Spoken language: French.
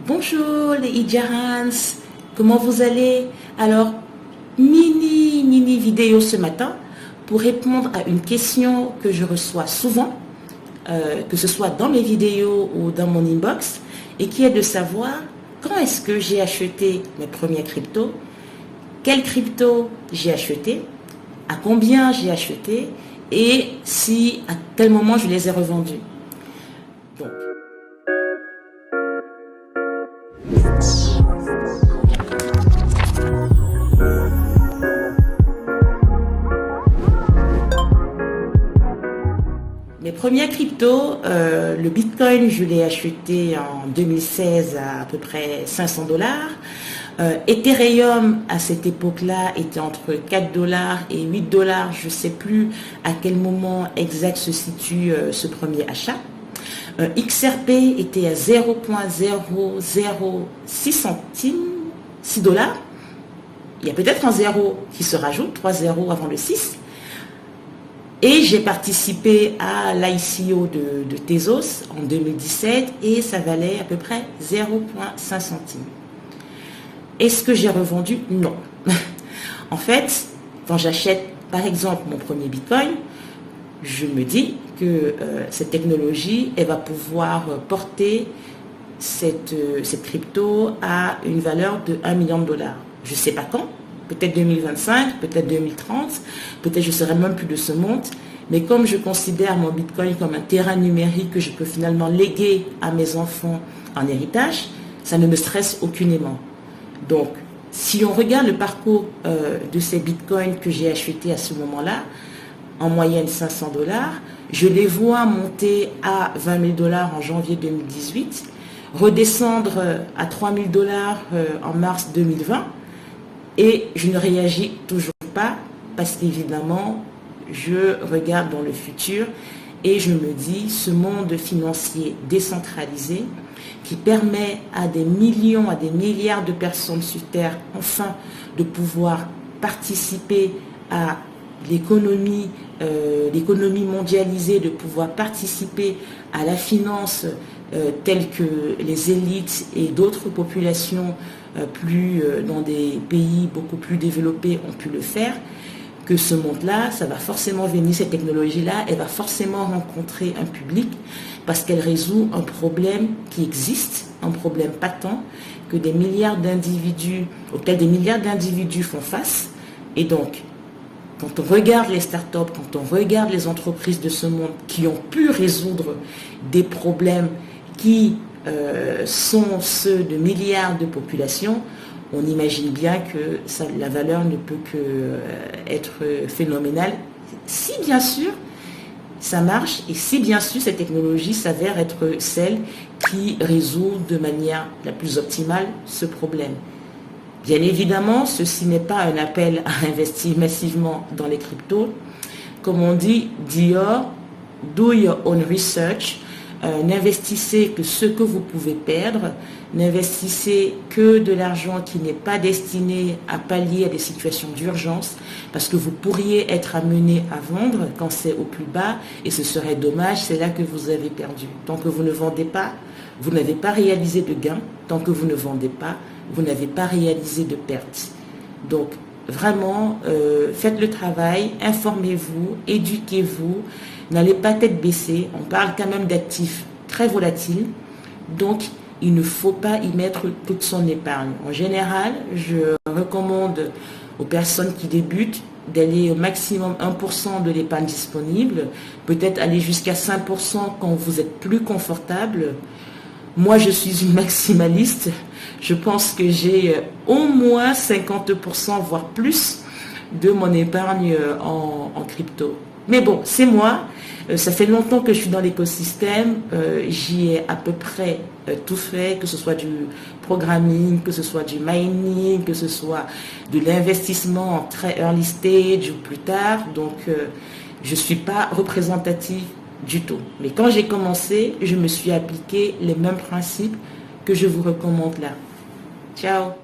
Bonjour les Idjarans, comment vous allez? Alors, mini vidéo ce matin pour répondre à une question que je reçois souvent, que ce soit dans mes vidéos ou dans mon inbox, et qui est de savoir quand est-ce que j'ai acheté mes premiers cryptos, quelle crypto j'ai acheté, à combien j'ai acheté et si à quel moment je les ai revendus. Donc, mes premiers cryptos, le Bitcoin, je l'ai acheté en 2016 à peu près 500 dollars. Ethereum, à cette époque-là, était entre 4 dollars et 8 dollars. Je ne sais plus à quel moment exact se situe ce premier achat. XRP était à 0,006 centimes, 6 dollars. Il y a peut-être un zéro qui se rajoute, 3 zéros avant le 6. Et j'ai participé à l'ICO de Tezos en 2017 et ça valait à peu près 0,5 centimes. Est-ce que j'ai revendu? Non. En fait, quand j'achète par exemple mon premier Bitcoin, je me dis que cette technologie, elle va pouvoir porter cette crypto à une valeur de 1 million de dollars. Je ne sais pas quand. Peut-être 2025, peut-être 2030, peut-être je ne serai même plus de ce monde. Mais comme je considère mon Bitcoin comme un terrain numérique que je peux finalement léguer à mes enfants en héritage, ça ne me stresse aucunement. Donc, si on regarde le parcours de ces Bitcoins que j'ai achetés à ce moment-là, en moyenne 500 dollars, je les vois monter à 20 000 dollars en janvier 2018, redescendre à 3 000 dollars en mars 2020, et je ne réagis toujours pas parce qu'évidemment, je regarde dans le futur et je me dis, ce monde financier décentralisé qui permet à des millions, à des milliards de personnes sur Terre, enfin, de pouvoir participer à l'économie mondialisée, de pouvoir participer à la finance telle que les élites et d'autres populations dans des pays beaucoup plus développés ont pu le faire, que ce monde-là, ça va forcément venir, cette technologie-là, elle va forcément rencontrer un public parce qu'elle résout un problème qui existe, un problème patent, auquel des milliards d'individus font face. Et donc, quand on regarde les startups, quand on regarde les entreprises de ce monde qui ont pu résoudre des problèmes qui sont ceux de milliards de populations, on imagine bien que la valeur ne peut qu'être phénoménale, si bien sûr ça marche et si bien sûr cette technologie s'avère être celle qui résout de manière la plus optimale ce problème. Bien évidemment, ceci n'est pas un appel à investir massivement dans les cryptos. Comme on dit, do your own research. N'investissez que ce que vous pouvez perdre, n'investissez que de l'argent qui n'est pas destiné à pallier à des situations d'urgence, parce que vous pourriez être amené à vendre quand c'est au plus bas, et ce serait dommage, c'est là que vous avez perdu. Tant que vous ne vendez pas, vous n'avez pas réalisé de gain, tant que vous ne vendez pas, vous n'avez pas réalisé de perte. Donc, vraiment, faites le travail, informez-vous, éduquez-vous, n'allez pas tête baissée, on parle quand même d'actifs très volatiles, donc il ne faut pas y mettre toute son épargne. En général, je recommande aux personnes qui débutent d'aller au maximum 1% de l'épargne disponible, peut-être aller jusqu'à 5% quand vous êtes plus confortable. Moi, je suis une maximaliste. Je pense que j'ai au moins 50%, voire plus, de mon épargne en crypto. Mais bon, c'est moi. Ça fait longtemps que je suis dans l'écosystème. J'y ai à peu près tout fait, que ce soit du programming, que ce soit du mining, que ce soit de l'investissement en très early stage ou plus tard. Donc, je ne suis pas représentative du tout. Mais quand j'ai commencé, je me suis appliqué les mêmes principes que je vous recommande là. Ciao!